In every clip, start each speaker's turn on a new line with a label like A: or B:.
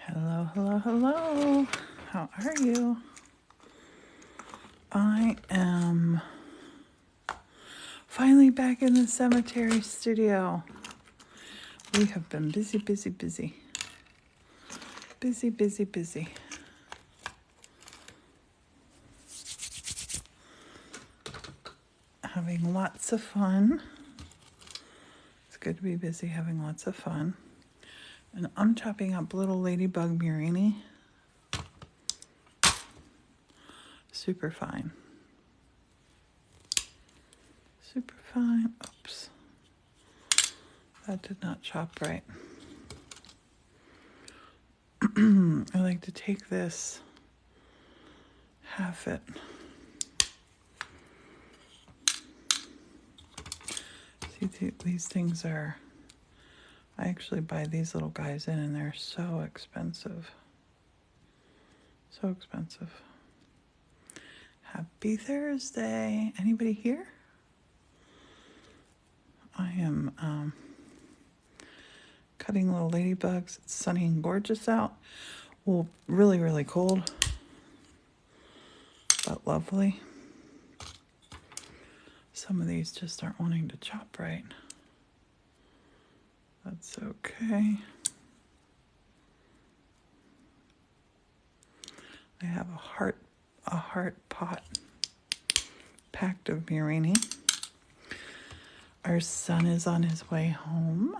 A: Hello, hello, hello. How are you? I am finally back in the cemetery studio. We have been busy, busy, busy. Busy, busy, busy. Having lots of fun. It's good to be busy having lots of fun. And I'm chopping up little ladybug murini. Super fine. Super fine. Oops. That did not chop right. I like to take this, half it. See, these things are, I actually buy these little guys in and they're so expensive. So expensive. Happy Thursday. Anybody here? I am cutting little ladybugs. It's sunny and gorgeous out. Well, really, really cold, but lovely. Some of these just aren't wanting to chop right. That's okay. I have a heart pot packed of murini. Our son is on his way home.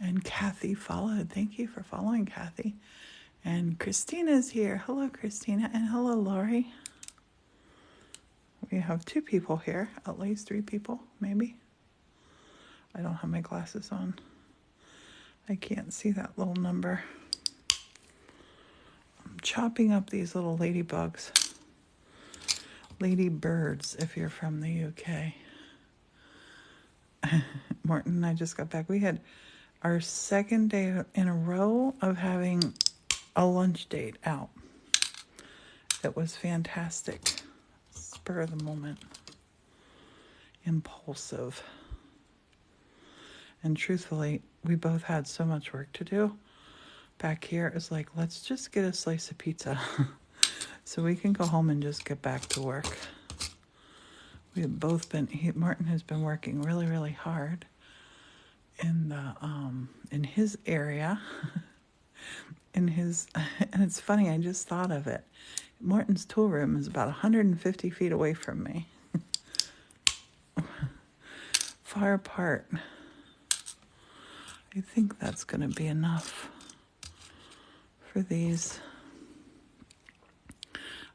A: And Kathy followed. Thank you for following, Kathy. And Christina's here. Hello, Christina. And hello, Lori. We have 2 people here. At least 3 people, maybe. I don't have my glasses on. I can't see that little number. I'm chopping up these little ladybugs. Ladybirds, if you're from the UK. Morton and I just got back. We had our second day in a row of having a lunch date out. It was fantastic. Spur of the moment. Impulsive. And truthfully, we both had so much work to do. Back here is like, let's just get a slice of pizza so we can go home and just get back to work. We have both been, Martin has been working really, really hard in his area. And it's funny, I just thought of it. Martin's tool room is about 150 feet away from me. Far apart. I think that's going to be enough for these.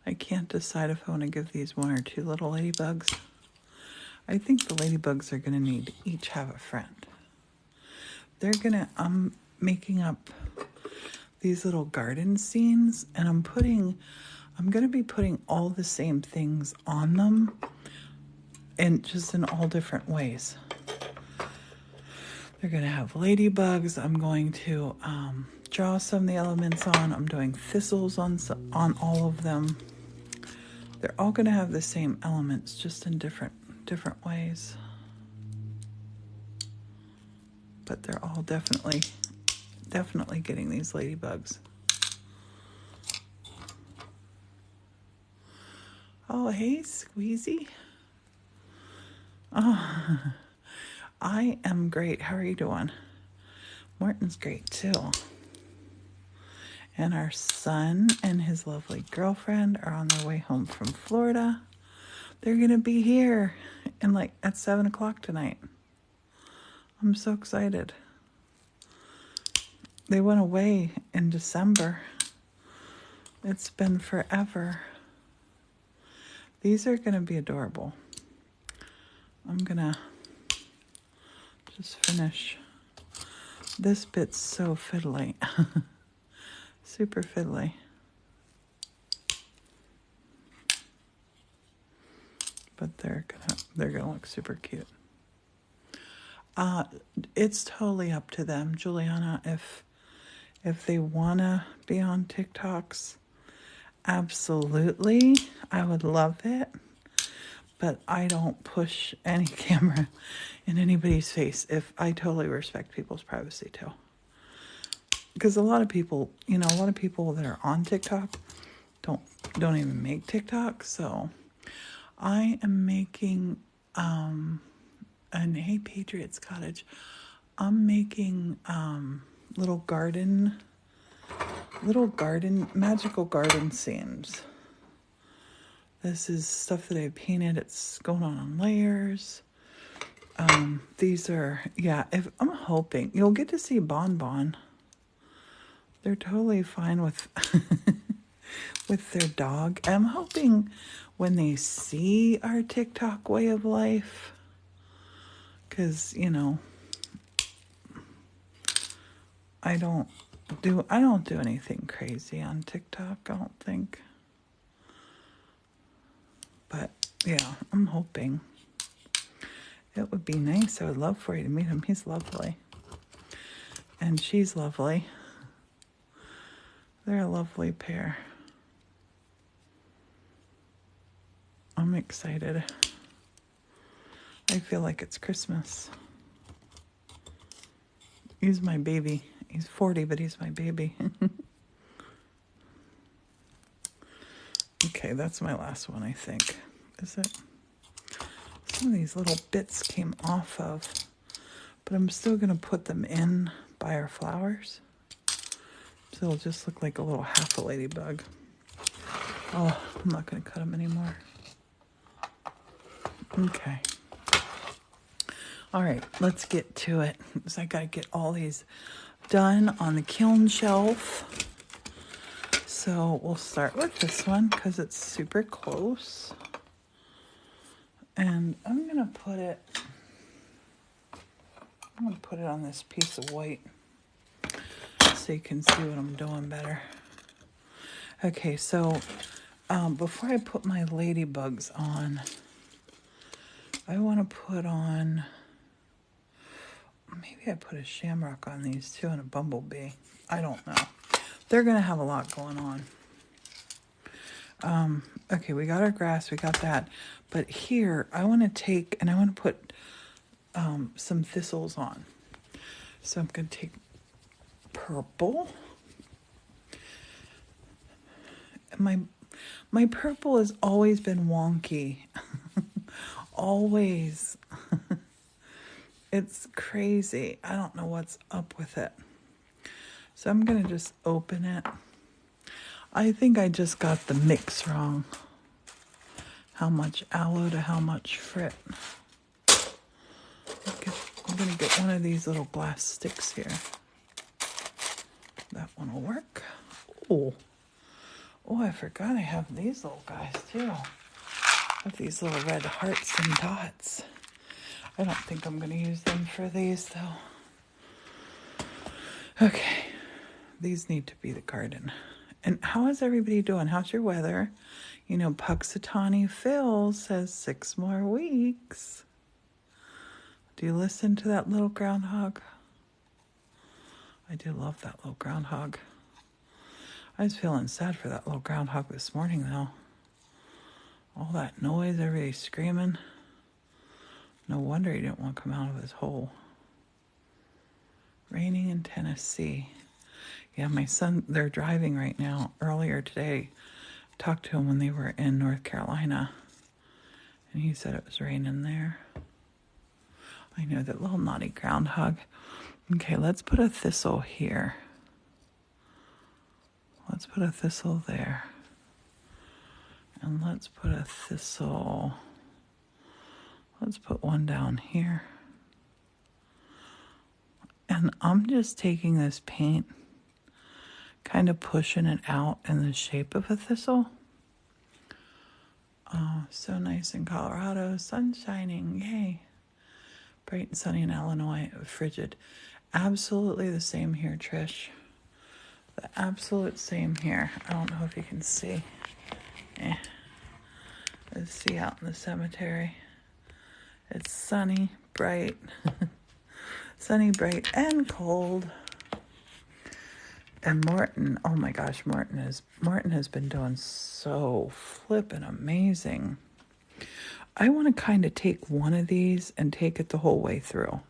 A: I can't decide if I want to give these 1 or 2 little ladybugs. I think the ladybugs are going to need to each have a friend. I'm making up these little garden scenes, and I'm going to be putting all the same things on them, and just in all different ways. They're going to have ladybugs. I'm going to draw some of the elements on. I'm doing thistles on all of them. They're all going to have the same elements, just in different ways. But they're all definitely getting these ladybugs. Oh, hey, Squeezy. Oh, I am great. How are you doing? Morton's great, too. And our son and his lovely girlfriend are on their way home from Florida. They're going to be here at 7 o'clock tonight. I'm so excited. They went away in December. It's been forever. These are going to be adorable. I'm going to just finish. This bit's so fiddly. Super fiddly. But they're gonna look super cute. It's totally up to them, Juliana. If they wanna be on TikToks, absolutely, I would love it. But I don't push any camera in anybody's face. I totally respect people's privacy too. because a lot of people, a lot of people that are on TikTok don't even make TikTok. So I am making and hey, Patriots Cottage, I'm making little magical garden scenes. This is stuff that I painted. It's going on layers. These are, if I'm hoping you'll get to see Bon Bon. They're totally fine with with their dog. I'm hoping when they see our TikTok way of life, because I don't do anything crazy on TikTok, I don't think. But yeah, I'm hoping. It would be nice. I would love for you to meet him. He's lovely. And she's lovely. They're a lovely pair. I'm excited. I feel like it's Christmas. He's my baby. He's 40, but he's my baby. Okay, that's my last one, I think. Is it? Some of these little bits came off of, but I'm still going to put them in by our flowers. So it'll just look like a little half a ladybug. Oh, I'm not going to cut them anymore. Okay. All right, let's get to it. So I got to get all these done on the kiln shelf. So we'll start with this one because it's super close. And I'm going to put it on this piece of white so you can see what I'm doing better. Okay, so before I put my ladybugs on, I want to put on, maybe I put a shamrock on these too and a bumblebee. I don't know. They're going to have a lot going on. Okay, we got our grass, we got that. But here, I want to take, and I want to put some thistles on. So I'm going to take purple. My purple has always been wonky. Always. It's crazy. I don't know what's up with it. So I'm going to just open it. I think I just got the mix wrong. How much aloe to how much frit. I'm going to get one of these little glass sticks here. That one will work. Oh, I forgot I have these little guys too. With these little red hearts and dots. I don't think I'm going to use them for these though. Okay, these need to be the garden. And how is everybody doing? How's your weather? Puxatawny Phil says 6 more weeks. Do you listen to that little groundhog? I do love that little groundhog. I was feeling sad for that little groundhog this morning, though. All that noise, everybody screaming. No wonder he didn't want to come out of his hole. Raining in Tennessee. Yeah, my son, they're driving right now. Earlier today, talked to him when they were in North Carolina. And he said it was raining there. I know, that little naughty groundhog. Okay, let's put a thistle here. Let's put a thistle there. And let's put a thistle. Let's put one down here. And I'm just taking this paint, kind of pushing it out in the shape of a thistle. Oh, so nice in Colorado. Sun shining. Yay. Bright and sunny in Illinois. Frigid. Absolutely the same here, Trish. The absolute same here. I don't know if you can see. Let's see out in the cemetery. It's sunny, bright. Sunny, bright, and cold. And Morton, oh my gosh, Morton has been doing so flippin' amazing. I want to kind of take one of these and take it the whole way through.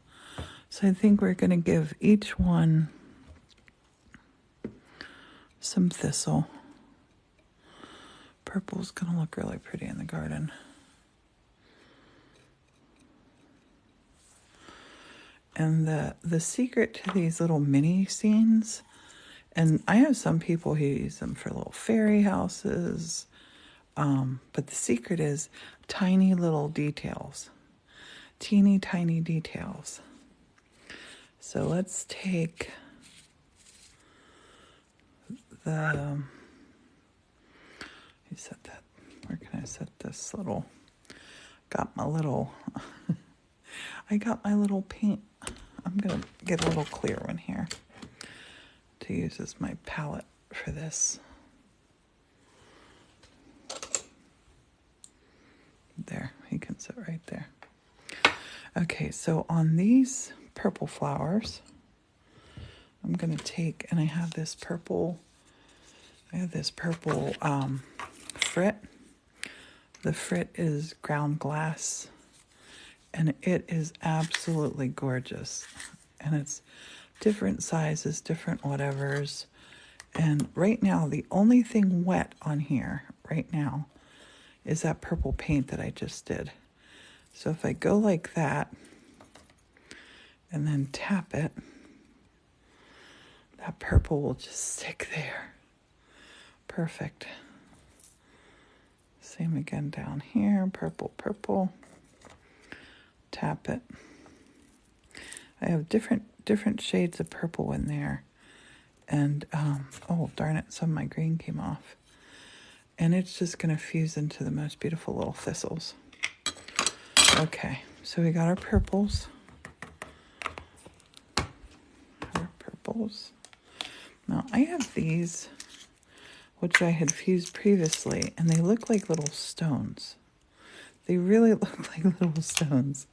A: So I think we're going to give each one some thistle. Purple's gonna look really pretty in the garden. And the secret to these little mini scenes, and I have some people who use them for little fairy houses, but the secret is tiny little details. Teeny tiny details. So let's take the, you set that, where can I set this little, got my little, I got my little paint. I'm going to get a little clear one here to use as my palette for this. There, he can sit right there. Okay, so on these purple flowers, I'm going to take, and I have this purple frit. The frit is ground glass. And it is absolutely gorgeous. And it's different sizes, different whatevers. And right now, the only thing wet on here right now is that purple paint that I just did. So if I go like that and then tap it, that purple will just stick there. Perfect. Same again down here, purple, purple. Tap it. I have different shades of purple in there, and oh darn it, some of my green came off, and it's just going to fuse into the most beautiful little thistles. Okay, so we got our purples. Now I have these, which I had fused previously, and they look like little stones. They really look like little stones.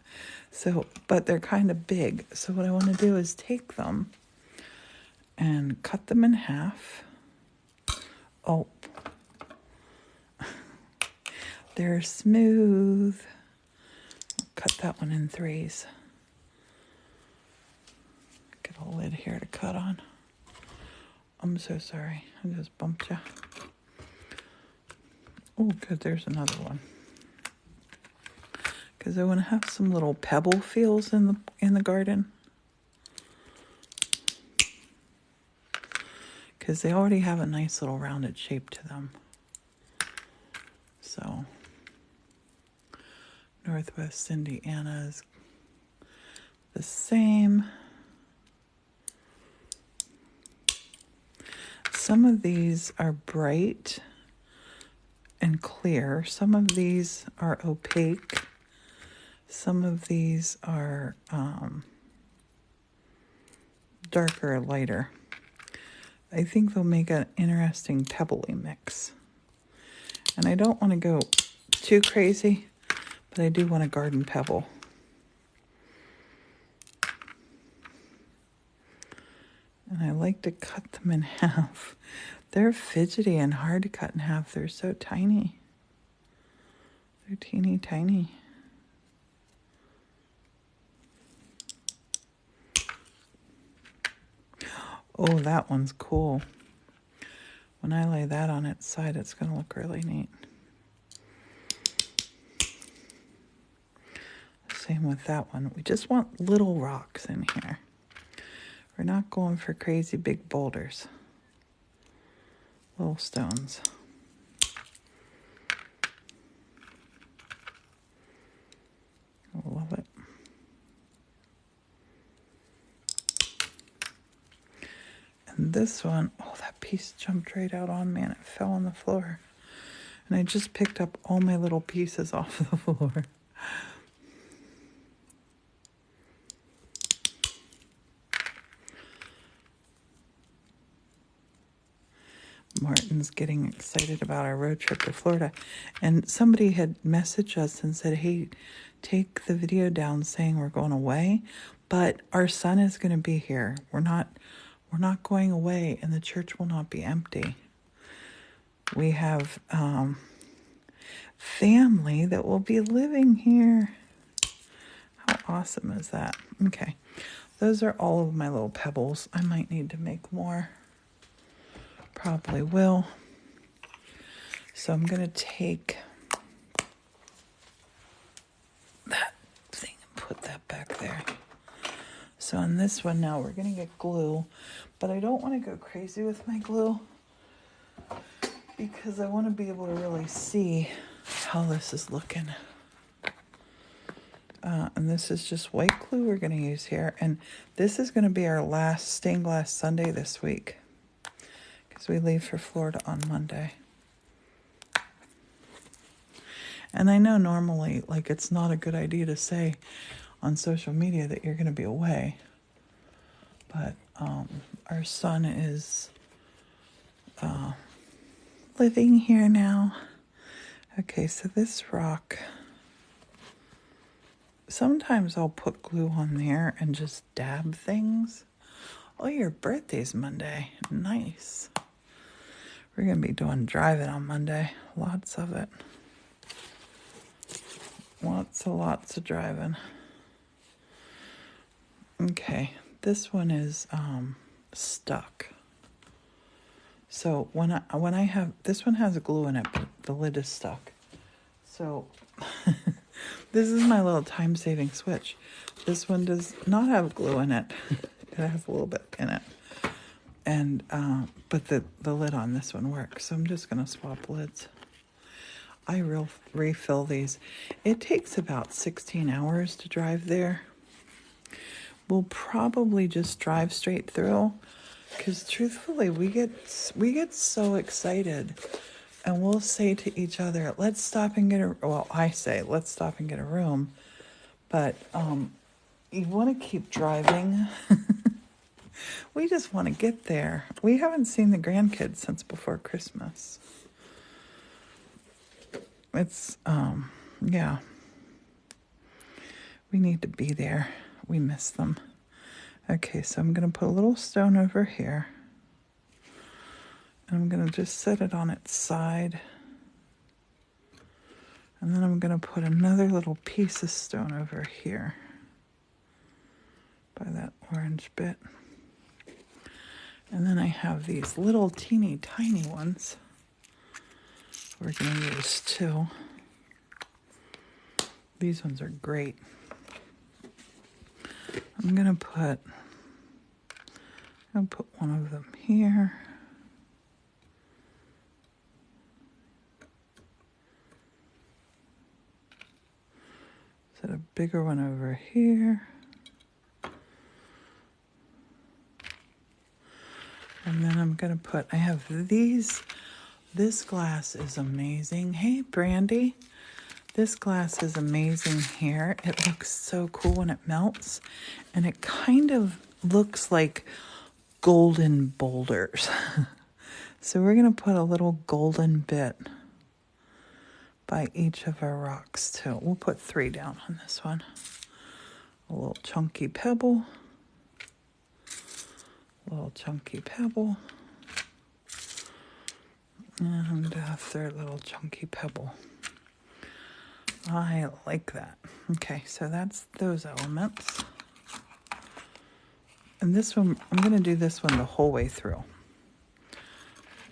A: So, but they're kind of big. So what I want to do is take them and cut them in half. Oh, they're smooth. Cut that one in threes. Get a lid here to cut on. I'm so sorry. I just bumped you. Oh, good. There's another one. Because I want to have some little pebble feels in the garden. Because they already have a nice little rounded shape to them. So, Northwest Indiana is the same. Some of these are bright and clear. Some of these are opaque. Some of these are darker or lighter. I think they'll make an interesting pebbly mix. And I don't want to go too crazy, but I do want a garden pebble. And I like to cut them in half. They're fidgety and hard to cut in half. They're so tiny. They're teeny tiny. Oh, that one's cool. When I lay that on its side, it's going to look really neat. Same with that one. We just want little rocks in here. We're not going for crazy big boulders. Little stones. I love it. And this one, oh, that piece jumped right out on me and it fell on the floor. And I just picked up all my little pieces off the floor. Martin's getting excited about our road trip to Florida. And somebody had messaged us and said, hey, take the video down saying we're going away. But our son is going to be here. We're not going away, and the church will not be empty. We have family that will be living here. How awesome is that? Okay. Those are all of my little pebbles. I might need to make more Probably will. So I'm going to take that thing and put that back there. So on this one now, we're going to get glue. But I don't want to go crazy with my glue because I want to be able to really see how this is looking. And this is just white glue we're going to use here. And this is going to be our last stained glass Sunday this week because we leave for Florida on Monday. And I know normally, like, it's not a good idea to say on social media that you're going to be away. But our son is living here now. Okay, so this rock, sometimes I'll put glue on there and just dab things. Oh, your birthday's Monday. Nice. We're going to be doing driving on Monday. Lots of it. Lots of driving. Okay, this one is stuck. So when I have, this one has glue in it, but the lid is stuck. So this is my little time-saving switch. This one does not have glue in it. It has a little bit in it. And but the lid on this one works. So I'm just going to swap lids. I refill these. It takes about 16 hours to drive there. We'll probably just drive straight through because truthfully we get so excited and we'll say to each other, let's stop and get I say let's stop and get a room, but you want to keep driving. We just want to get there. We haven't seen the grandkids since before Christmas. It's, yeah. We need to be there. We miss them. Okay, so I'm going to put a little stone over here. And I'm going to just set it on its side. And then I'm going to put another little piece of stone over here. By that orange bit. And then I have these little teeny tiny ones. We're going to use too. These ones are great. I'm going to put one of them here. Set a bigger one over here. And then I'm going to put, I have these. This glass is amazing. Hey, Brandy. This glass is amazing here. It looks so cool when it melts. And it kind of looks like golden boulders. So we're going to put a little golden bit by each of our rocks too. We'll put 3 down on this one. A little chunky pebble. A little chunky pebble. And a third little chunky pebble. I like that. Okay, so that's those elements. And this one, I'm going to do this one the whole way through.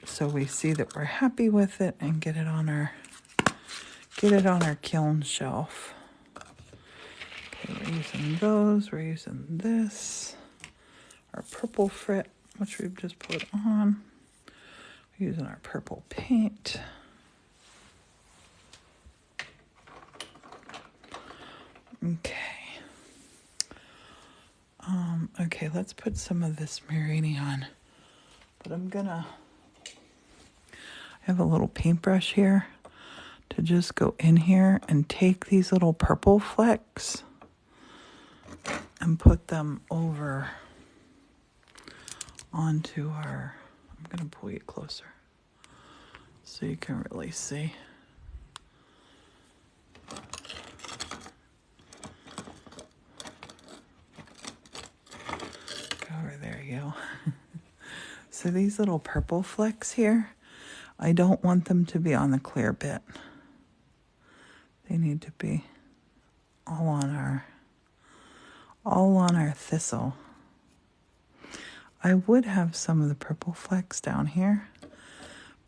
A: So we see that we're happy with it and get it on our kiln shelf. Okay, we're using those. We're using this. Our purple frit, which we've just put on. We're using our purple paint. Okay. Okay, let's put some of this Marini on. But I have a little paintbrush here to just go in here and take these little purple flecks and put them over onto our, I'm going to pull you closer so you can really see. There you go. So these little purple flecks here, I don't want them to be on the clear bit. They need to be all on our thistle. I would have some of the purple flecks down here,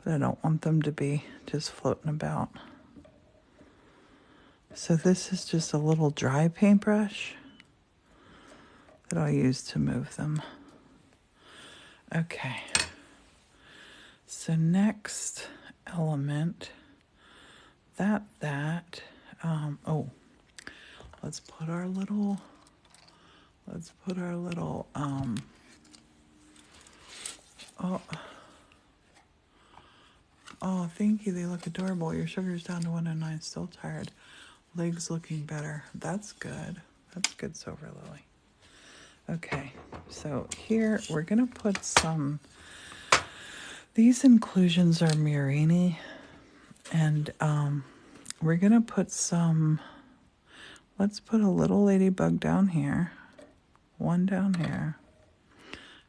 A: but I don't want them to be just floating about. So this is just a little dry paintbrush that I'll use to move them. Okay. So next element, let's put our little, oh, thank you. They look adorable. Your sugar's down to 109, still tired. Legs looking better. That's good. That's good, Silver Lily. Okay, so here we're gonna put some, these inclusions are Mirini, and we're gonna put some, let's put a little ladybug down here, one down here,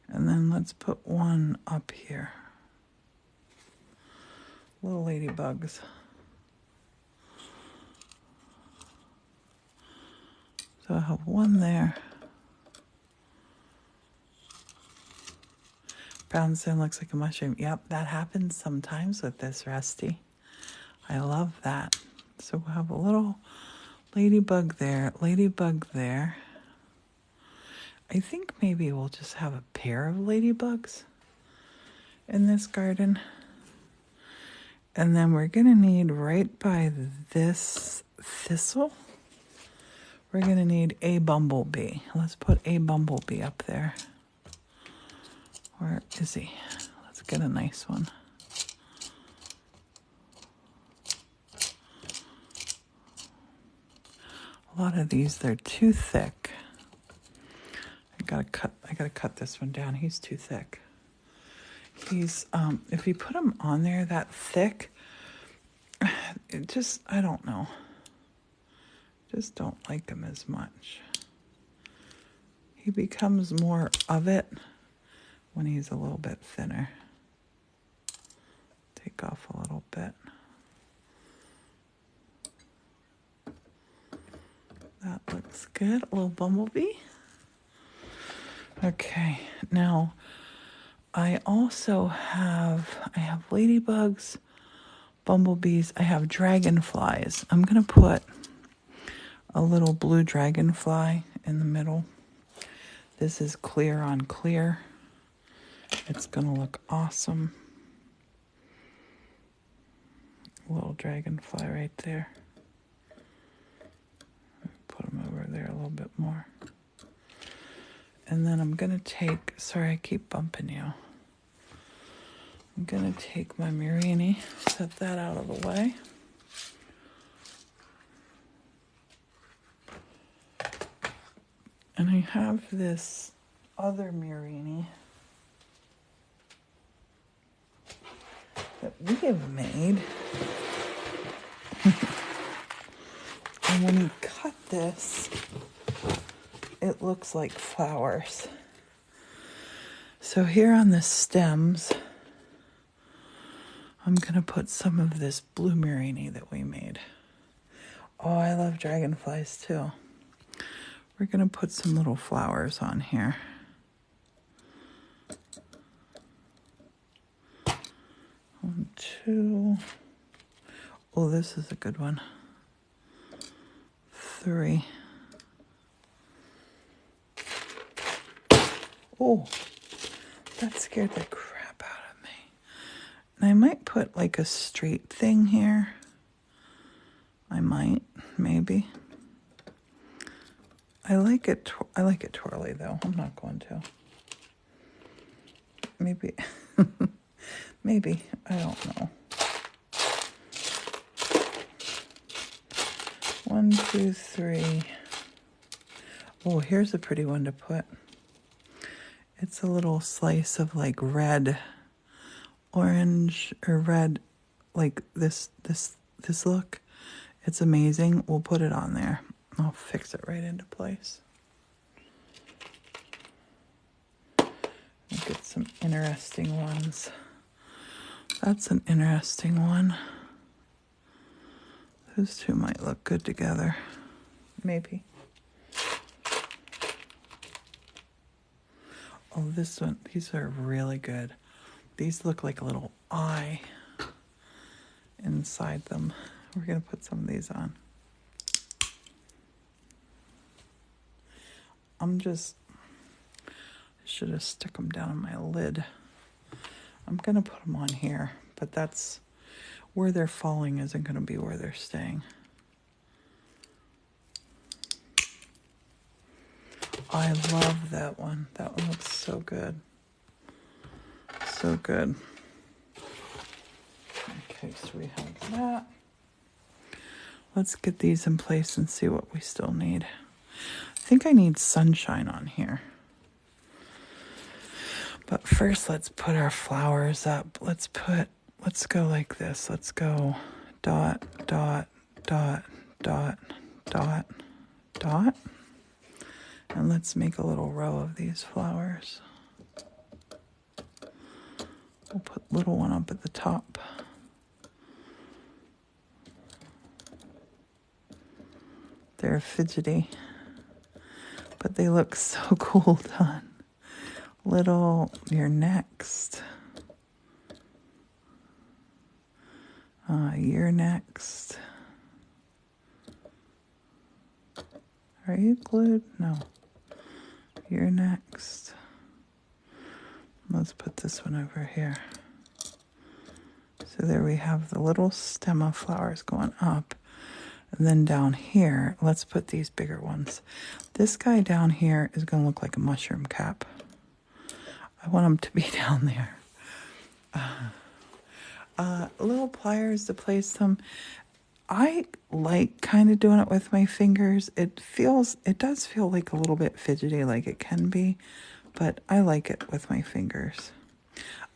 A: and then let's put one up here. Little ladybugs. So I have one there. Brown sand looks like a mushroom. Yep, that happens sometimes with this, Rusty. I love that. So we'll have a little ladybug there, ladybug there. I think maybe we'll just have a pair of ladybugs in this garden. And then we're gonna need right by this thistle, we're gonna need a bumblebee. Let's put a bumblebee up there. Where is he? Let's get a nice one. A lot of these, they're too thick. I gotta cut this one down. He's too thick. He's, if you put him on there that thick, it just, I don't know. Just don't like him as much. He becomes more of it when he's a little bit thinner. Take off a little bit. That looks good. A little bumblebee. Okay, now I have ladybugs, bumblebees, I have dragonflies. I'm gonna put a little blue dragonfly in the middle. This is clear on clear. It's gonna look awesome. A little dragonfly right there. Put him over there a little bit more. And then I'm gonna take, sorry I keep bumping you. I'm gonna take my Mirini, set that out of the way. And I have this other Mirini that we have made. And when you cut this, it looks like flowers. So here on the stems, I'm gonna put some of this blue Mirini that we made. Oh, I love dragonflies too. We're gonna put some little flowers on here. 1, 2. Oh, this is a good one. 3. Oh, that scared the crap out of me. And I might put like a straight thing here. I might, maybe. I like it twirly though. I'm not going to. Maybe, maybe, I don't know. 1, 2, 3. Oh, here's a pretty one to put. It's a little slice of like red, orange, or red, like this look. It's amazing. We'll put it on there. I'll fix it right into place. We'll get some interesting ones. That's an interesting one. Those two might look good together. Maybe. Oh, this one, these are really good. These look like a little eye. inside them. We're going to put some of these on. I should have stuck them down on my lid. I'm going to put them on here, but that's where they're falling isn't going to be where they're staying. I love that one. That one looks so good. So good. Okay, so we have that. Let's get these in place and see what we still need. I think I need sunshine on here. But first, let's put our flowers up. Let's go like this. Let's go dot, dot, dot, dot, dot, dot. And let's make a little row of these flowers. We'll put little one up at the top. They're fidgety, but they look so cool done. Little, you're next. You're next. Are you glued? No. You're next. Let's put this one over here. So there we have the little stem of flowers going up. And then down here, let's put these bigger ones. This guy down here is going to look like a mushroom cap. I want him to be down there. Little pliers to place them. I like kind of doing it with my fingers. It does feel like a little bit fidgety, like it can be, but I like it with my fingers.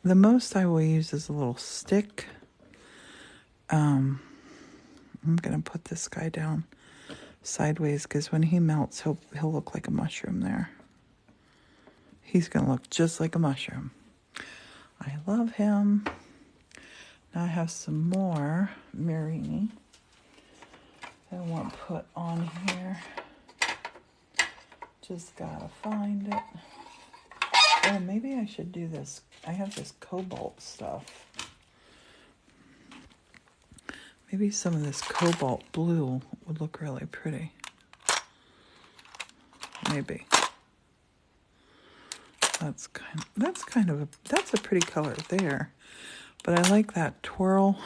A: The most I will use is a little stick. I'm going to put this guy down sideways because when he melts, he'll look like a mushroom there. He's going to look just like a mushroom. I love him. Now I have some more Marini that I want to put on here. Just got to find it. Oh, maybe I should do this. I have this cobalt stuff. Maybe some of this cobalt blue would look really pretty. Maybe. That's a pretty color there. But I like that twirl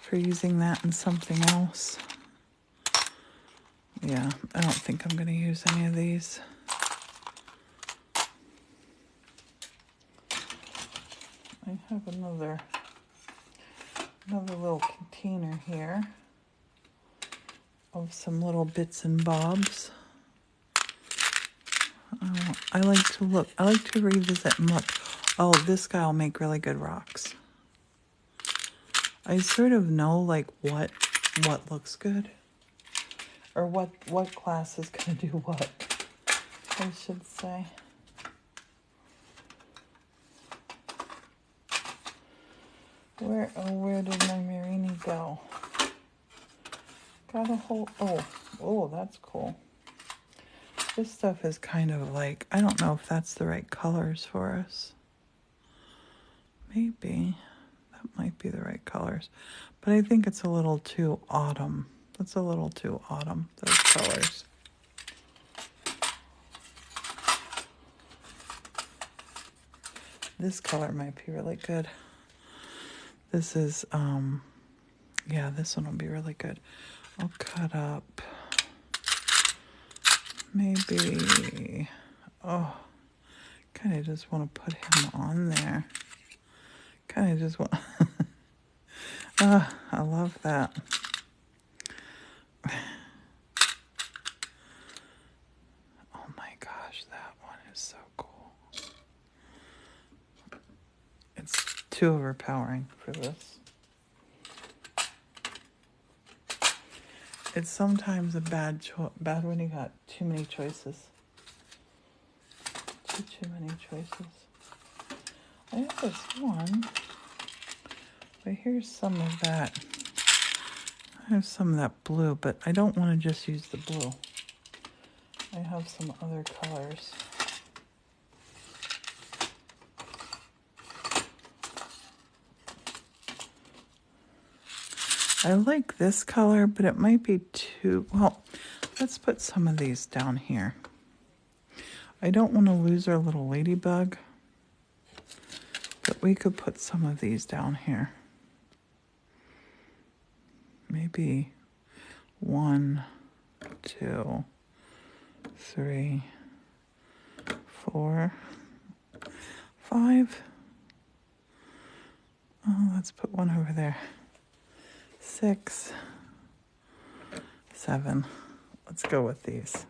A: for using that in something else. Yeah, I don't think I'm going to use any of these. I have another little container here of some little bits and bobs. I like to revisit and look. Oh, this guy will make really good rocks. I sort of know like what looks good, or what class is gonna do what, I should say. Where did my Marini go? Got a whole, oh, that's cool. This stuff is kind of like, I don't know if that's the right colors for us. Maybe. That might be the right colors. But I think it's a little too autumn. That's a little too autumn, those colors. This color might be really good. This is, yeah, this one will be really good. I'll cut up, maybe, oh, kind of just want to put him on there. Kind of just want, I love that. Oh my gosh, that one is so cool. It's too overpowering for this. It's sometimes a bad when you got too many choices. Too many choices. I have this one, but here's some of that. I have some of that blue, but I don't want to just use the blue. I have some other colors. I like this color, but it might be too, well, let's put some of these down here. I don't want to lose our little ladybug, but we could put some of these down here. Maybe 1, 2, 3, 4, 5. Oh, let's put one over there. 6, 7. Let's go with these.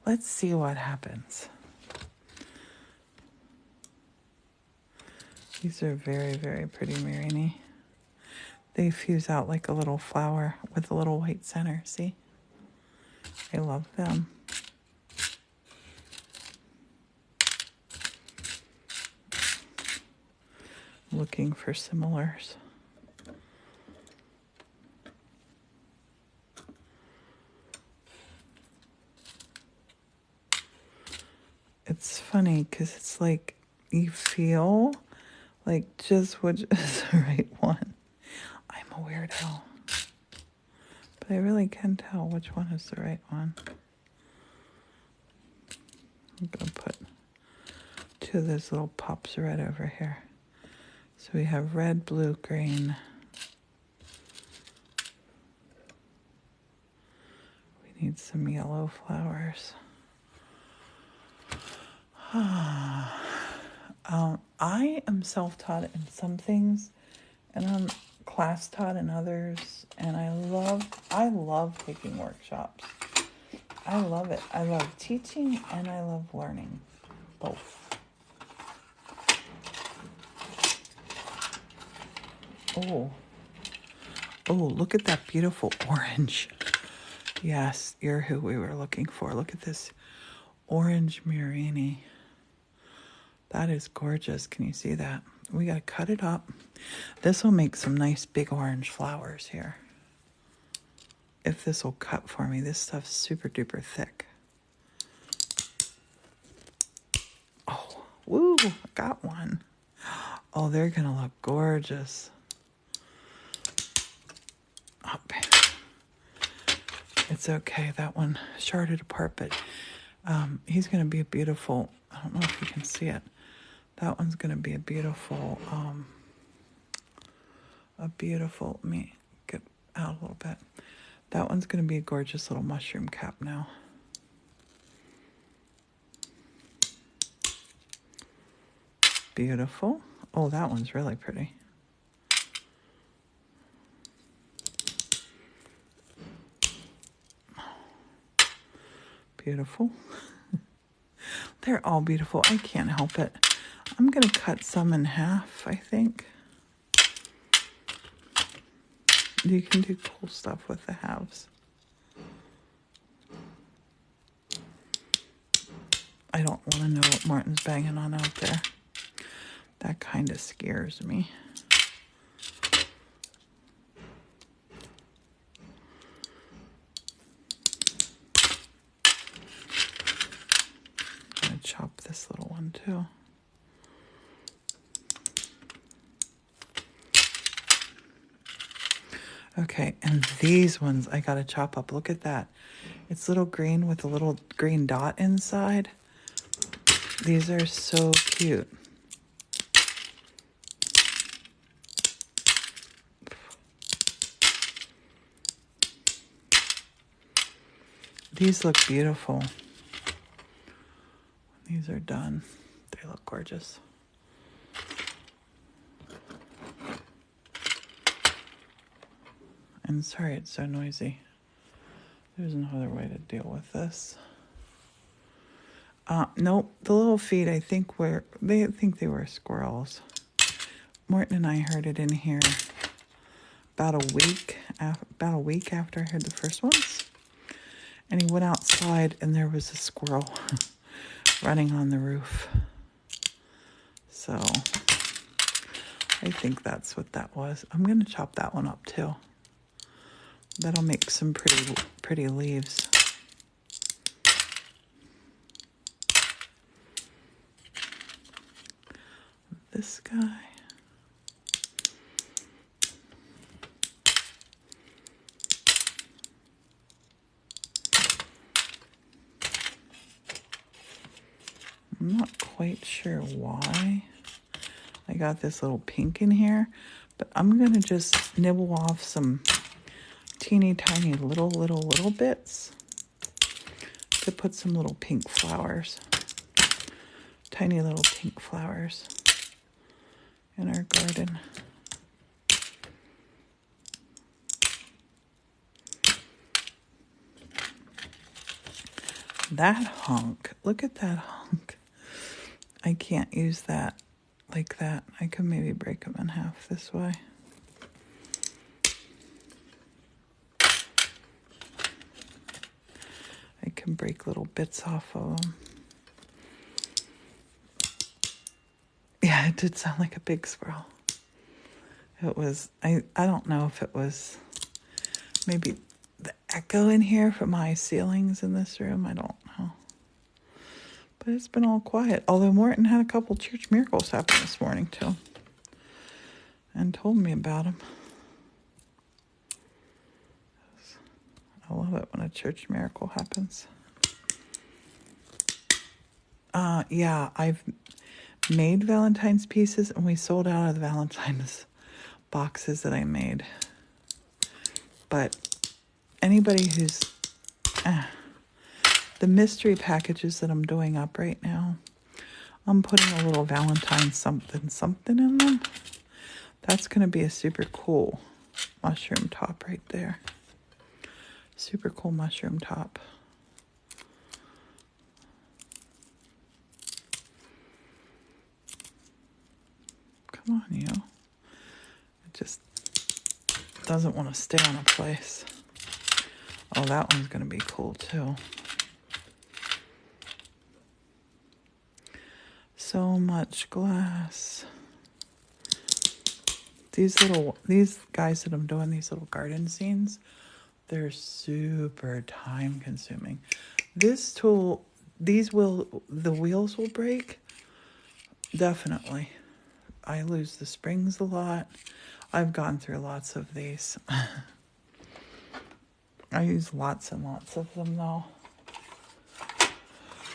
A: Let's see what happens. These are very, very pretty, Mirini. They fuse out like a little flower with a little white center. See? I love them. Looking for similars. It's funny because it's like you feel like just which is the right one. I'm a weirdo, but I really can tell which one is the right one. I'm gonna put 2 of those little pops right over here. So we have red, blue, green. We need some yellow flowers. I am self-taught in some things, and I'm class-taught in others, and I love taking workshops. I love it. I love teaching, and I love learning. Both. Oh, look at that beautiful orange. Yes, you're who we were looking for. Look at this orange Mirini. That is gorgeous. Can you see that? We got to cut it up. This will make some nice big orange flowers here. If this will cut for me. This stuff's super duper thick. Oh, woo, got one. Oh, they're going to look gorgeous. Oh, it's okay. That one sharded apart, but he's going to be a beautiful, I don't know if you can see it. That one's going to be a beautiful, let me get out a little bit. That one's going to be a gorgeous little mushroom cap now. Beautiful. Oh, that one's really pretty. Beautiful. They're all beautiful. I can't help it. I'm going to cut some in half, I think. You can do cool stuff with the halves. I don't want to know what Martin's banging on out there. That kind of scares me. I'm going to chop this little one too. Okay, and these ones I gotta chop up. Look at that. It's little green with a little green dot inside. These are so cute. These look beautiful. These are done. They look gorgeous. And sorry it's so noisy. There's another way to deal with this. Nope, the little feet I think they think they were squirrels. Morton and I heard it in here about a week after I heard the first ones. And he went outside and there was a squirrel running on the roof. So I think that's what that was. I'm going to chop that one up too. That'll make some pretty leaves. This guy. I'm not quite sure why I got this little pink in here, but I'm going to just nibble off some teeny tiny little bits to put some little pink flowers, tiny little pink flowers in our garden. That hunk, look at that hunk. I can't use that like that. I could maybe break them in half this way. I can break little bits off of them. Yeah, it did sound like a big squirrel. It was, I don't know if it was maybe the echo in here from my ceilings in this room. I don't know. But it's been all quiet. Although Morton had a couple church miracles happen this morning too. And told me about them. I love it when a church miracle happens. Yeah, I've made Valentine's pieces and we sold out of the Valentine's boxes that I made. But anybody who's the mystery packages that I'm doing up right now, I'm putting a little Valentine something in them. That's going to be a super cool mushroom top right there. Super cool mushroom top. Come on, you. It just doesn't want to stay on a place. Oh, that one's going to be cool too. So much glass. These guys that I'm doing these little garden scenes, they're super time consuming. This tool, the wheels will break. Definitely. I lose the springs a lot. I've gone through lots of these. I use lots and lots of them though.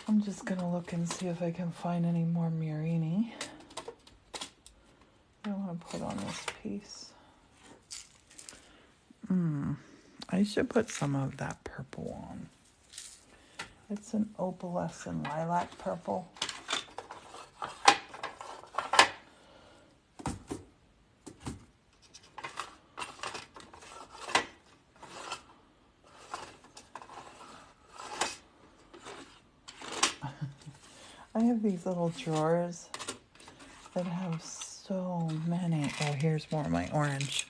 A: I'm just going to look and see if I can find any more Murini. I want to put on this piece. I should put some of that purple on. It's an opalescent lilac purple. I have these little drawers that have so many. Oh, here's more of my orange.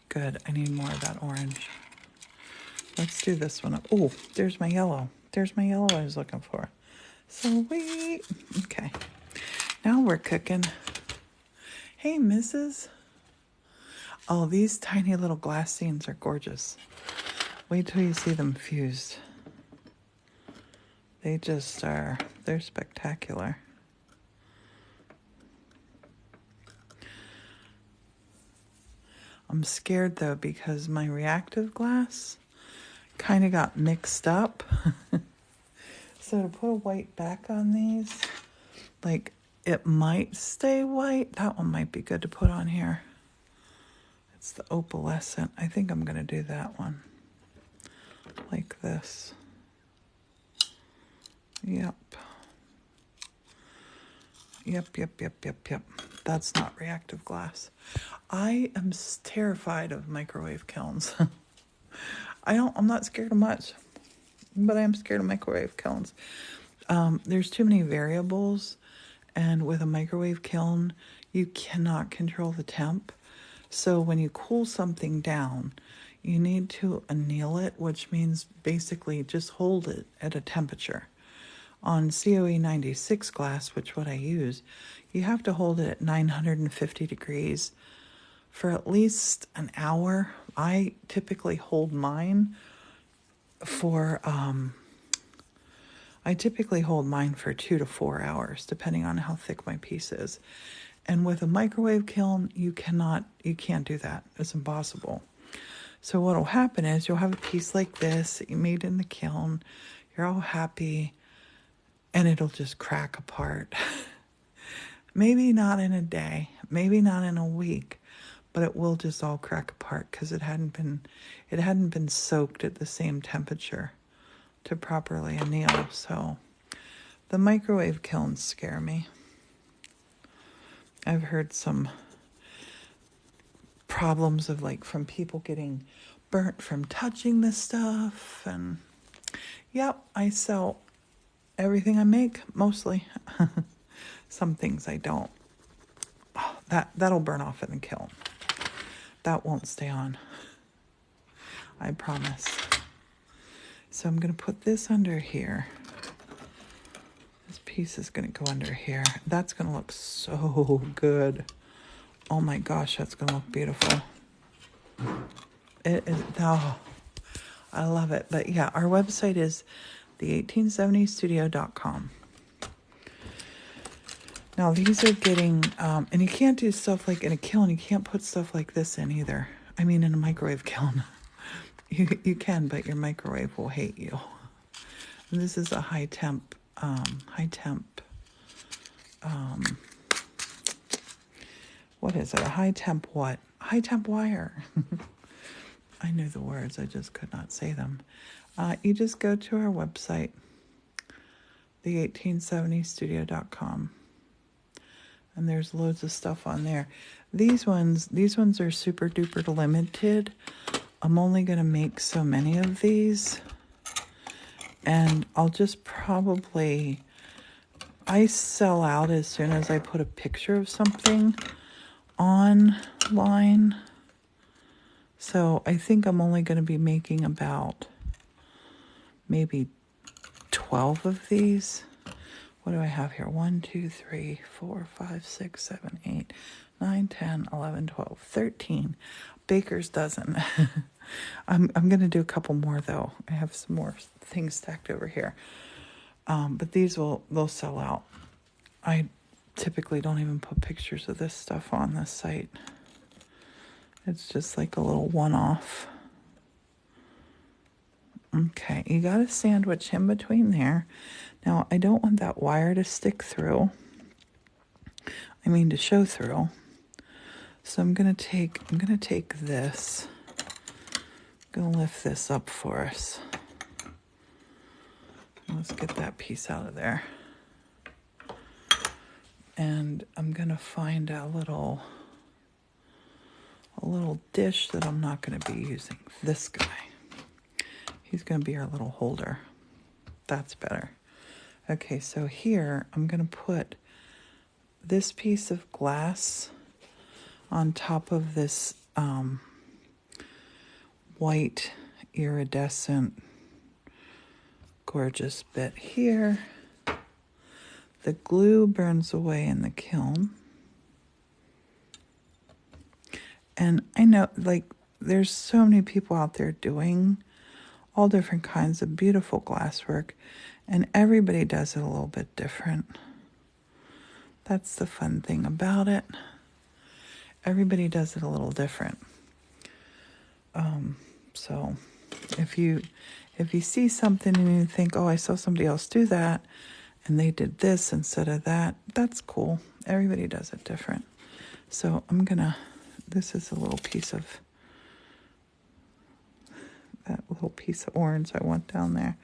A: Good, I need more of that orange. Let's do this one up. Oh, there's my yellow. There's my yellow I was looking for. Sweet. Okay, now we're cooking. Hey, Mrs. Oh, these tiny little glass scenes are gorgeous. Wait till you see them fused. They just are, they're spectacular. I'm scared though because my reactive glass kind of got mixed up. So to put a white back on these, like it might stay white. That one might be good to put on here. It's the opalescent. I think I'm going to do that one like this. Yep. Yep. That's not reactive glass. I am terrified of microwave kilns. I'm not scared of much, but I am scared of microwave kilns. There's too many variables, and with a microwave kiln, you cannot control the temp. So when you cool something down, you need to anneal it, which means basically just hold it at a temperature. On COE 96 glass, which what I use, you have to hold it at 950 degrees for at least an hour. I typically hold mine for 2 to 4 hours, depending on how thick my piece is. And with a microwave kiln, you can't do that. It's impossible. So what will happen is you'll have a piece like this that you made in the kiln. You're all happy. and it'll just crack apart. Maybe not in a day, maybe not in a week, but it will just all crack apart because it hadn't been soaked at the same temperature to properly anneal. So the microwave kilns scare me. I've heard some problems of like from people getting burnt from touching this stuff, and yep, I sell everything I make mostly. Some things I don't. Oh, that'll burn off in the kiln. That won't stay on. I promise. So I'm going to put this under here. This piece is going to go under here. That's going to look so good. Oh my gosh, that's going to look beautiful. It is. Oh, I love it. But yeah, our website is the1870studio.com. Now these are getting, and you can't do stuff like in a kiln. You can't put stuff like this in either. I mean, in a microwave kiln. You can, but your microwave will hate you. And this is a high temp, what is it? A high temp what? High temp wire. I knew the words, I just could not say them. You just go to our website, the1870studio.com. And there's loads of stuff on there. These ones are super duper limited. I'm only going to make so many of these. And I'll just probably, I sell out as soon as I put a picture of something online. So I think I'm only going to be making about maybe 12 of these. What do I have here? 1, 2, 3, 4, 5, 6, 7, 8, 9, 10, 11, 12, 13. Baker's dozen. I'm going to do a couple more though. I have some more things stacked over here. But they'll sell out. I typically don't even put pictures of this stuff on this site. It's just like a little one-off. Okay, you got a sandwich in between there. Now, I don't want that wire to stick through. I mean to show through. So I'm gonna take this. I'm gonna lift this up for us. Let's get that piece out of there. And I'm gonna find a little dish that I'm not gonna be using. This guy. He's gonna be our little holder. That's better. Okay, so here I'm gonna put this piece of glass on top of this white iridescent gorgeous bit here. The glue burns away in the kiln. And I know, like, there's so many people out there doing all different kinds of beautiful glasswork, and everybody does it a little bit different. That's the fun thing about it. Everybody does it a little different. So if you see something and you think, oh, I saw somebody else do that, and they did this instead of that, that's cool. Everybody does it different. So this is a little piece of, that little piece of orange I want down there.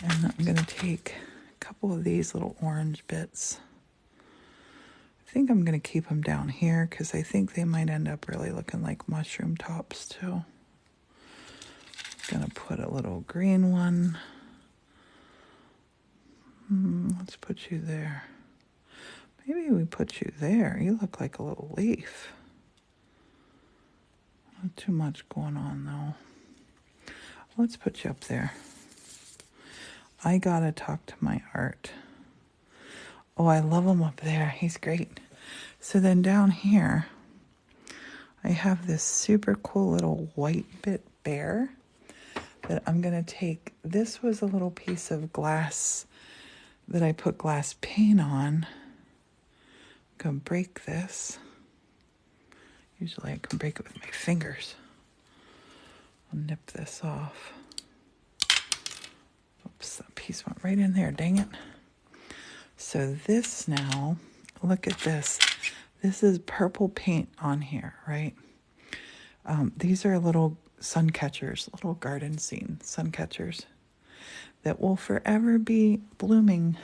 A: And I'm going to take a couple of these little orange bits. I think I'm going to keep them down here because I think they might end up really looking like mushroom tops too. I'm going to put a little green one. Let's put you there. Maybe we put you there. You look like a little leaf. Not too much going on though. Let's put you up there. I gotta talk to my art. Oh, I love him up there. He's great. So then down here, I have this super cool little white bit bear that I'm gonna take. This was a little piece of glass that I put glass paint on. I'm gonna break this. Usually I can break it with my fingers. I'll nip this off. Oops, that piece went right in there, dang it. So this now, look at this. This is purple paint on here, right? These are little sun catchers, little garden scene sun catchers that will forever be blooming.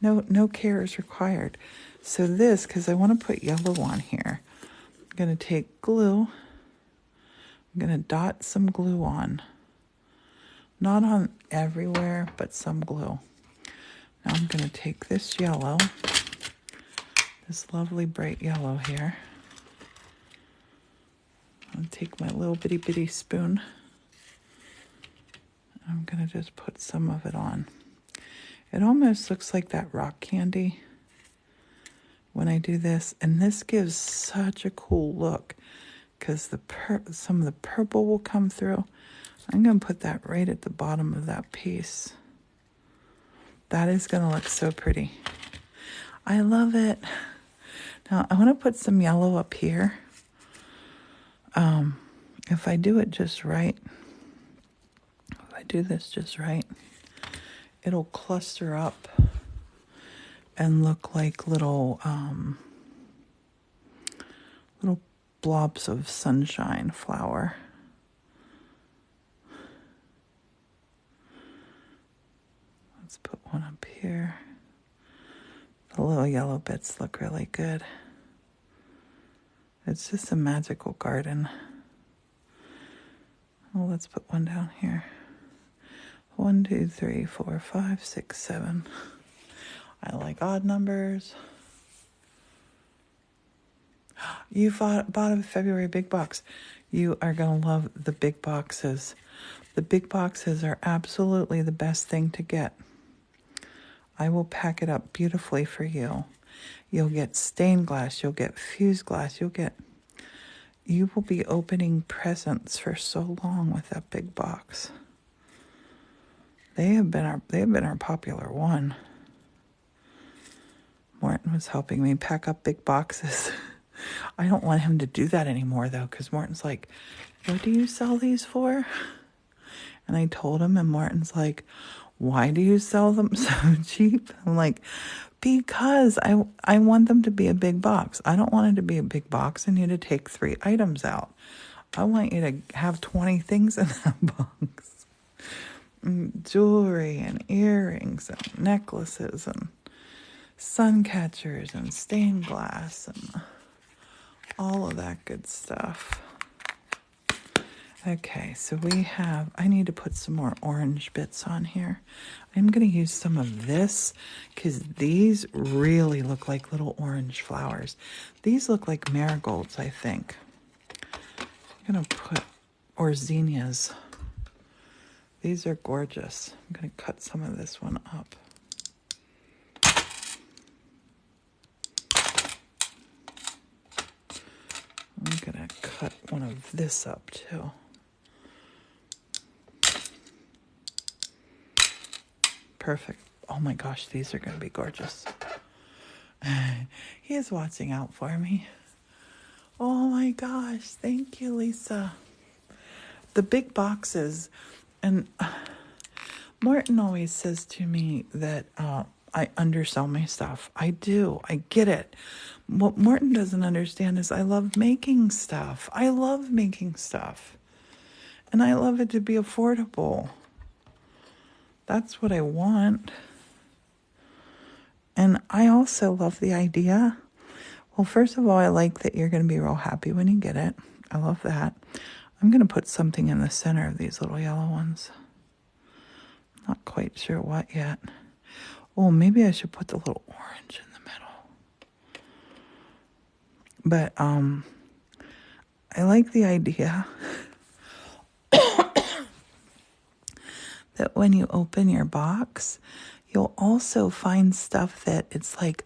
A: No care is required. So this, because I want to put yellow on here, I'm going to take glue. I'm going to dot some glue on. Not on everywhere, but some glue. Now I'm going to take this yellow, this lovely bright yellow here. I'll take my little bitty spoon. I'm going to just put some of it on. It almost looks like that rock candy when I do this. And this gives such a cool look because some of the purple will come through. I'm going to put that right at the bottom of that piece. That is going to look so pretty. I love it. Now I want to put some yellow up here. If I do it just right, if I do this just right, it'll cluster up and look like little blobs of sunshine flower. Let's put one up here. The little yellow bits look really good. It's just a magical garden. Well, let's put one down here. 1, 2, 3, 4, 5, 6, 7. I like odd numbers. You bought a February big box. You are going to love the big boxes. The big boxes are absolutely the best thing to get. I will pack it up beautifully for you. You'll get stained glass. You'll get fused glass. You will be opening presents for so long with that big box. They have been our popular one. Morton was helping me pack up big boxes. I don't want him to do that anymore though, because Morton's like, "What do you sell these for?" And I told him, and Morton's like, "Why do you sell them so cheap?" I'm like, because I want them to be a big box. I don't want it to be a big box and you to take 3 items out. I want you to have 20 things in that box. Jewelry and earrings and necklaces and sun catchers and stained glass and all of that good stuff. Okay, so I need to put some more orange bits on here. I'm going to use some of this because these really look like little orange flowers. These look like marigolds, I think. I'm going to put, or zinnias. These are gorgeous. I'm going to cut some of this one up. I'm going to cut one of this up too. Perfect. Oh my gosh, these are going to be gorgeous. He is watching out for me. Oh my gosh, thank you, Lisa. The big boxes, and Morton always says to me that I undersell my stuff. I do. I get it. What Morton doesn't understand is I love making stuff. I love making stuff. And I love it to be affordable. That's what I want. And I also love the idea. Well, first of all, I like that you're going to be real happy when you get it. I love that. I'm going to put something in the center of these little yellow ones. Not quite sure what yet. Oh, maybe I should put the little orange in the middle. But I like the idea that when you open your box, you'll also find stuff that it's like,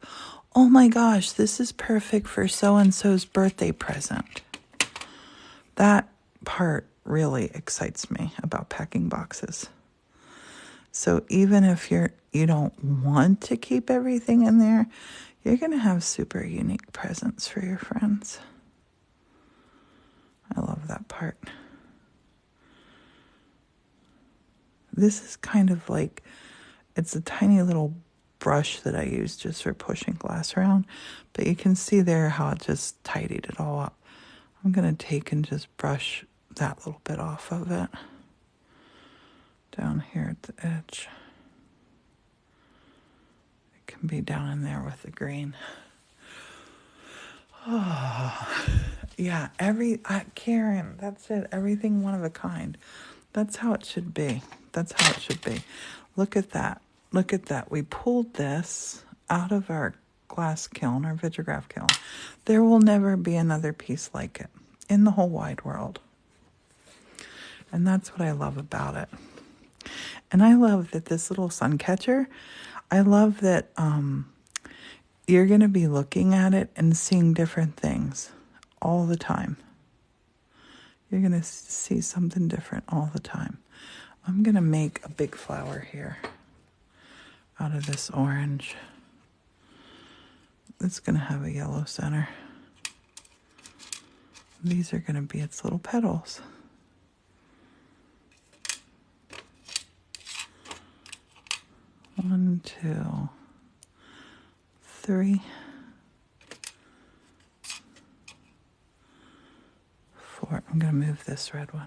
A: oh my gosh, this is perfect for so-and-so's birthday present. That part really excites me about packing boxes. So even if you don't want to keep everything in there, you're going to have super unique presents for your friends. I love that part. This is kind of like, it's a tiny little brush that I use just for pushing glass around. But you can see there how it just tidied it all up. I'm going to take and just brush that little bit off of it. Down here at the edge. It can be down in there with the green. Oh, yeah, Karen, that's it. Everything one of a kind. That's how it should be. That's how it should be. Look at that. Look at that. We pulled this out of our glass kiln, our Vitrograph kiln. There will never be another piece like it in the whole wide world. And that's what I love about it. And I love that this little sun catcher, I love that you're going to be looking at it and seeing different things all the time. You're going to see something different all the time. I'm going to make a big flower here out of this orange. It's going to have a yellow center. These are going to be its little petals. One, two, three, four. I'm going to move this red one.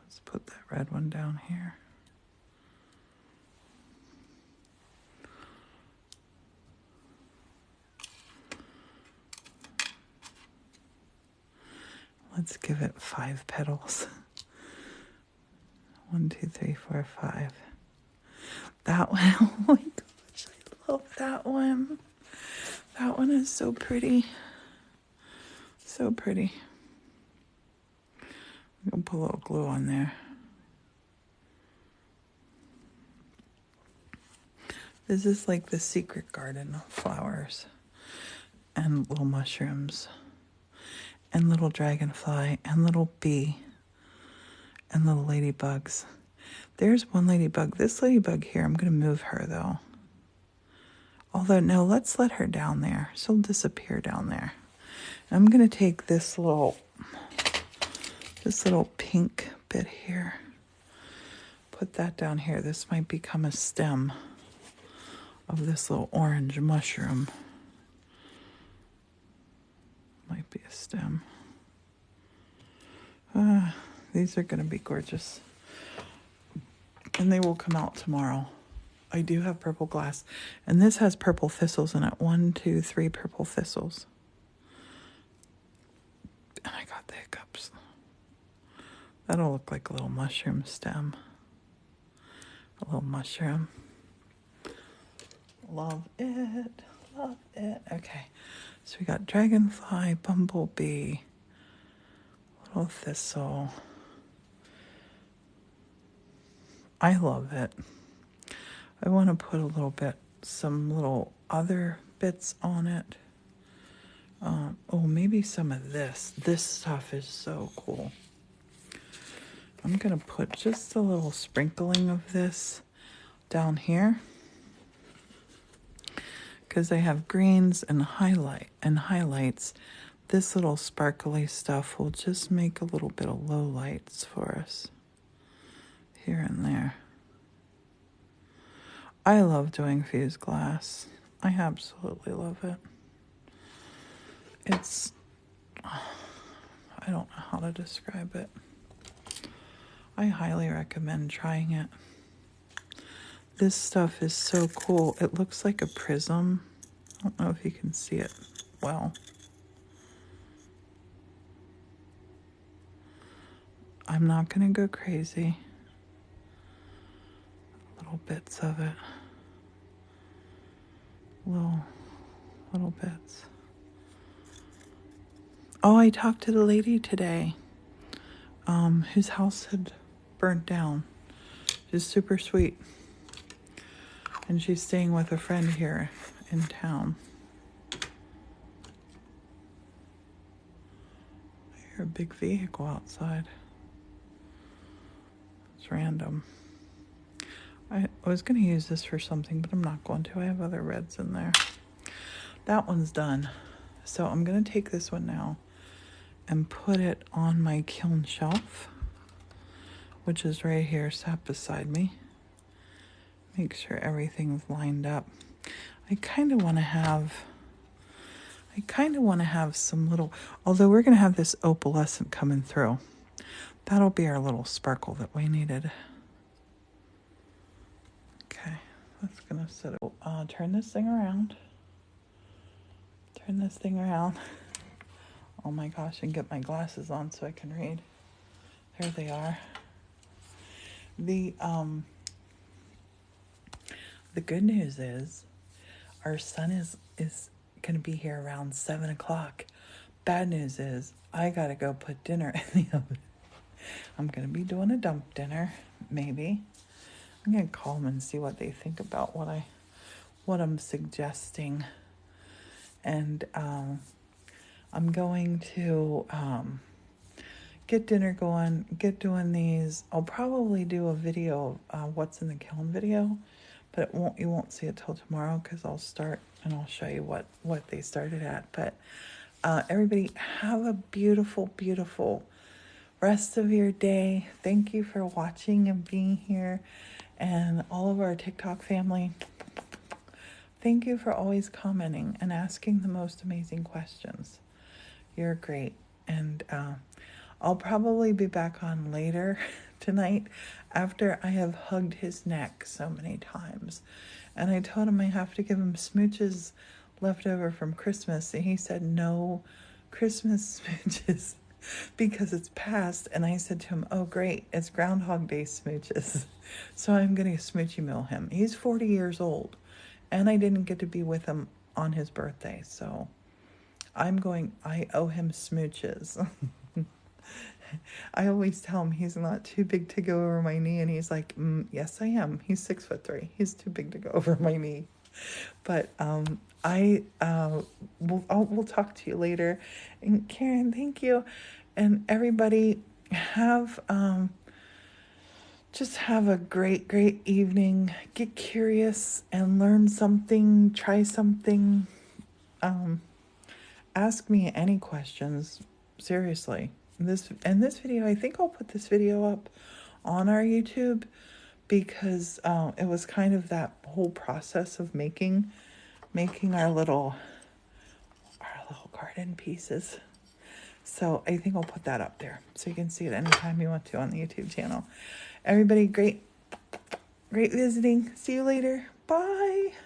A: Let's put that red one down here. Let's give it 5 petals. 1, 2, 3, 4, 5. That one, oh my gosh, I love that one. That one is so pretty. So pretty. I'm going to put a little glue on there. This is like the secret garden of flowers and little mushrooms and little dragonfly and little bee and little ladybugs. There's one ladybug. This ladybug here, I'm going to move her though. Although, no, let's let her down there. She'll disappear down there. I'm going to take this little pink bit here. Put that down here. This might become a stem of this little orange mushroom. Might be a stem. These are going to be gorgeous. And they will come out tomorrow. I do have purple glass. And this has purple thistles in it. 1, 2, 3 purple thistles. And I got the hiccups. That'll look like a little mushroom stem. A little mushroom. Love it. Love it. Okay. So we got dragonfly, bumblebee, little thistle. I love it. I want to put a little bit, some little other bits on it. Oh, maybe some of this. This stuff is so cool. I'm going to put just a little sprinkling of this down here. Because they have greens and highlights. This little sparkly stuff will just make a little bit of low lights for us. Here and there. I love doing fused glass. I absolutely love it. It's, I don't know how to describe it. I highly recommend trying it. This stuff is so cool. It looks like a prism. I don't know if you can see it well. I'm not going to go crazy. Little bits of it. Little bits. Oh, I talked to the lady today whose house had burnt down. She's super sweet. And she's staying with a friend here in town. I hear a big vehicle outside. It's random. I was going to use this for something, but I'm not going to. I have other reds in there. That one's done. So I'm going to take this one now and put it on my kiln shelf, which is right here, sat beside me. make sure everything's lined up. I kind of want to have some little, although we're going to have this opalescent coming through. That'll be our little sparkle that we needed. Okay, that's going to set it. Turn this thing around. Turn this thing around. Oh my gosh, and get my glasses on so I can read. There they are. The good news is our sun is going to be here around 7 o'clock. Bad news is I got to go put dinner in the oven. I'm going to be doing a dump dinner, maybe. I'm going to call them and see what they think about what I'm suggesting. And I'm going to get dinner going, get doing these. I'll probably do a video of what's in the kiln video, but you won't see it till tomorrow because I'll start and I'll show you what they started at. But everybody have a beautiful, beautiful rest of your day. Thank you for watching and being here, and all of our TikTok family. Thank you for always commenting and asking the most amazing questions. You're great. And I'll probably be back on later tonight after I have hugged his neck so many times. And I told him I have to give him smooches left over from Christmas. And he said, no Christmas smooches because it's past. And I said to him, oh, great, it's Groundhog Day smooches. So I'm going to smoochie mill him. He's 40 years old. And I didn't get to be with him on his birthday. So I owe him smooches. I always tell him he's not too big to go over my knee. And he's like, yes, I am. He's 6'3". He's too big to go over my knee. But we'll talk to you later. And Karen, thank you. And everybody just have a great, great evening. Get curious and learn something, try something. Ask me any questions. Seriously. This video, I think I'll put this video up on our YouTube because it was kind of that whole process of making our little garden pieces. So I think I'll put that up there so you can see it anytime you want to on the YouTube channel. Everybody, great visiting. See you later. Bye.